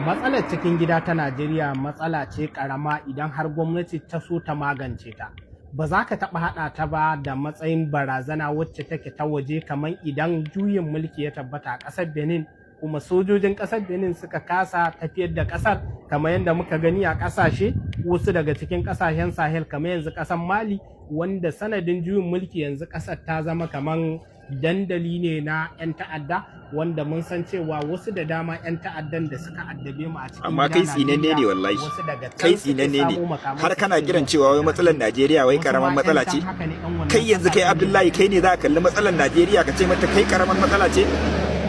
Matsalar cikin gida ta Najeriya matsala ce ƙarama idan har gwamnati ta so ta magance ta. Ba za ka taɓa haɗa ta ba da matsayin barazana wacce take ta waje, kamar idan juyin mulki ya tabbata a ƙasar Benin kuma sojojin ƙasar Benin suka kasa tafiyar da ƙasar, kamar yadda muka gani a ƙasashe wasu daga cikin ƙasashen Sahel kamar yanzu ƙasar Mali, wanda sanadin juyin mulki yanzu ƙasar ta zama kamar dandali ne na 'yan ta'adda, wanda mun san cewa wasu da dama 'yan ta'addan da suka addabe mu a cikin amma kai tsinanne ne wallahi, kai tsinanne ne har kana kiran cewa wai matsalar Najeriya wai karamar matsala ce. Kai yanzu kai Abdullahi, kai ne za ka kalli matsalar Najeriya ka ce mata kai karamar matsala ce?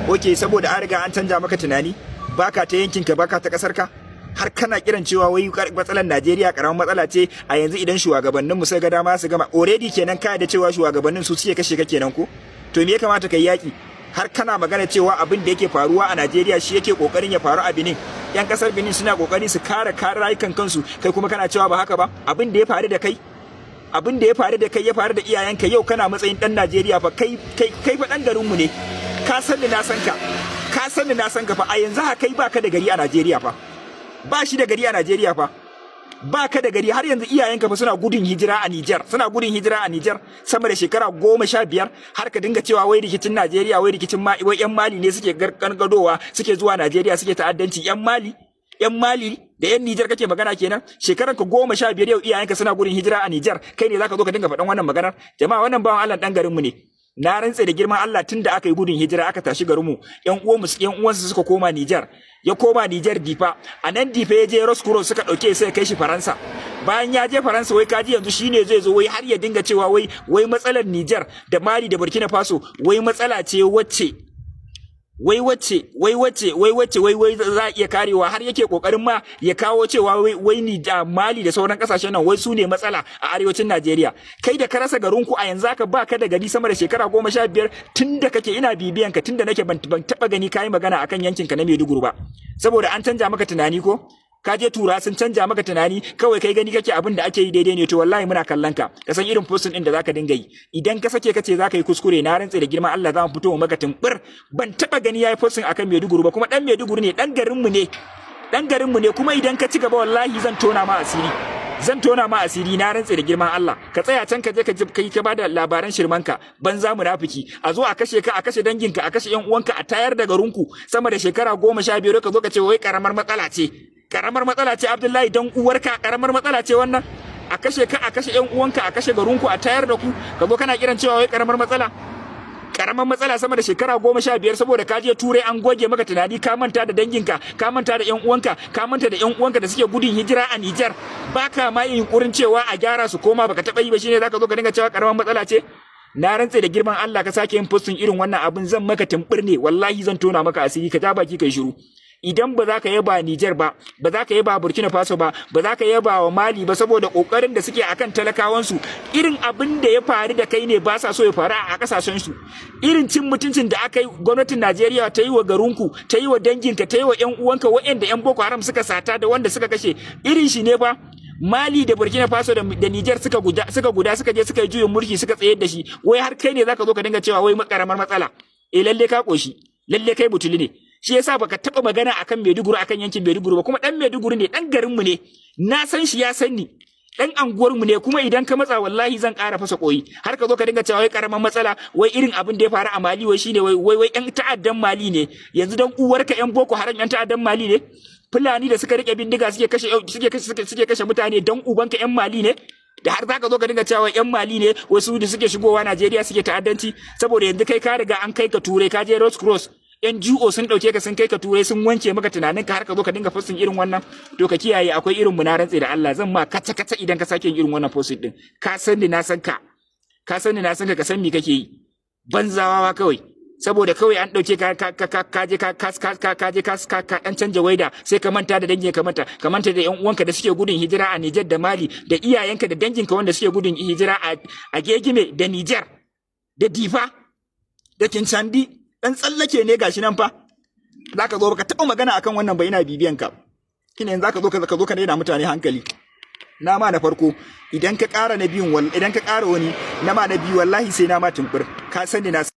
Oke, saboda an riga an canja maka tunani, baka ta yankin ka, baka ta kasar ka, har kana kiran cewa wai matsalar Najeriya karamar matsala ce. A yanzu idan shugabannin mu sai ga dama su gama already kenan, kai da cewa shugabannin su suke kashe ka kenan ko? To me ya kamata kai yaki? Har kana magana cewa abin da yake faruwa a Najeriya shi yake kokarin ya faru a Benin. Yan kasar Benin suna kokari su kare rayukan kansu, kai kuma kana cewa ba haka ba. Abin da ya faru da kai, abin da ya faru da kai ya faru da iyayenka, yau kana matsayin dan Najeriya fa, kai fa dan garin mu ne. Ka san ni na san ka, ka san ni na san ka fa. A yanzu haka kai baka da gari a Najeriya fa, ba shi da gari a Najeriya fa, ba ka da gari. Har yanzu iyayenka fa suna gudun hijira a Niger, suna gudun hijira a Niger sama da shekara 15, har ka dinga cewa wai rikicin Najeriya, wai rikicin wai yan Mali ne suke gargadowa, suke zuwa Najeriya suke ta'addanci. Yan Mali da yan Niger kake magana kenan? Shekaran ka 15 yau iyayenka suna gudun hijira a Niger, kai ne zaka zo ka dinga faɗan wannan maganar? Jama'a, wannan bawan Allah dan garin mu ne. Na rantse da girman Allah, tunda aka yi gudun hijira aka tashi garinmu, yan uwansu suka koma Niger, ya koma Niger Difa, a nan Difa ya je Roscoe suka dauke sai kai shi Faransa. Bayan ya je Faransa, wai kaji yanzu shine zai zo wai har ya dinga cewa wai matsalar Niger da Mali da Burkina Faso wai matsala ce wacce wai za a iya karewa, har yake kokarin ma ya kawo cewa wai ni da Mali da sauran kasashen nan wai su ne matsala a arewacin Najeriya. Kai da ka rasa garinku a yanzu haka baka da gari sama da shekara 15, tunda kake ina bibiyan ka, tunda nake ban taba gani kai magana akan yankin ka na Maiduguri ba, saboda an canja maka tunani ko? Ka je tura sun canja maka tunani, kawai kai gani kake abin da ake yi daidai ne. To wallahi muna kallon ka, ka san irin postin din da zaka dinga yi. Idan ka sake kace zaka yi kuskure, na rantse da girman Allah za mu fito maka tumbur. Ban taba gani yayi postin akan Maiduguri ba, kuma dan Maiduguri ne, dan garin mu ne, dan garin mu ne. Kuma idan ka ci gaba wallahi zan tona ma asiri, na rantse da girman Allah. Ka tsaya can ka je ka bada labaran shirmanka, banza munafiki. A zo a kashe ka, a kashe danginka, a kashe yan uwanka, a tayar da garinku sama da shekara 15, ka zo ka ce wai karamar matsala ce. Karamar matsala ce Abdullahi, dan uwarka karamar matsala ce wannan? A kashe ka, a kashe yan uwanka, a kashe garinku, a tayar da ku, ka zo kana kiran cewa wai karamar matsala? Karamar matsala sama da shekara 15, saboda ka je Turai an goge maka tunani, ka manta da danginka, ka manta da yan uwanka, ka manta da yan uwanka da suke gudun hijira a Niger. Baka ma yin yunkurin cewa a gyara su koma, baka taba yi ba, shine zaka zo ka dinga cewa karamar matsala ce? Na rantse da girman Allah, ka sake yin postin irin wannan abin zan maka tumbur ne, wallahi zan tona maka asiri. Ka ja baki kai shiru. Idan ba za ka yaba Niger ba, ba za ka yaba Burkina Faso ba, ba za ka yaba wa Mali ba, saboda kokarin da suke akan talakawansu, irin abin da ya faru da kai ne ba sa so ya faru a kasashen su. Irin cin mutuncin da aka yi gwamnatin Najeriya ta yi wa garinku, ta yi wa danginka, ta yi wa ƴan uwanka waɗanda ƴan Boko Haram suka sata da wanda suka kashe, irin shi ne ba. Mali da Burkina Faso da Niger suka je suka yi juyin mulki, suka tsayar da shi. Wai har kai ne zaka zo ka dinga cewa wai karamar matsala? Lalle ka koshi, lalle kai butuli ne. Shi yasa baka taba magana akan Maiduguri, akan yankin Maiduguri ba, kuma dan Maiduguri ne, dan garin mu ne, na san shi, ya san ni, dan anguwar mu ne. Kuma idan ka matsa wallahi zan ƙara fasa koyi, har ka zo ka dinga cewa wai karaman matsala, wai irin abin da ya faru a Mali wai shine wai yan ta'addan Mali ne. Yanzu dan uwarka yan Boko Haram yan ta'addan Mali ne? Fulani da suka rike bindiga suke kashe mutane, dan ubanka yan Mali ne? Da har zaka zo ka dinga cewa yan Mali ne wasu da suke shigowa Najeriya suke ta'addanci, saboda yanzu kai ka riga an kai ka Turai, ka je Roscoe, NGO sun dauke ka sun kai ka Turai, sun wanke maka tunanin ka, har ka zo ka dinga posting irin wannan. To ka kiyaye, akwai irin mu, na rantse da Allah zan ma kaca idan ka sake irin wannan posting din. Ka san ni na san ka, ka san me kake yi. Banzawa kawai, saboda kawai an dauke ka je ka dan canja waida, sai ka manta da dangin ka manta da yan uwanka da suke gudun hijira a Niger da Mali, da iyayenka da danginka wanda suke gudun hijira a Gegime da Niger da Difa da Kinsandi. Dan tsallake ne gashi nan fa. Zaka zo baka taba magana akan wannan ba, ina bibiyan ka. Kina yanzu zaka zo ka daina mutane hankali. Na ma na farko, idan ka ƙara na biyun, idan ka ƙara wani na ma na biyu, wallahi sai na ma tumbur. Ka sani na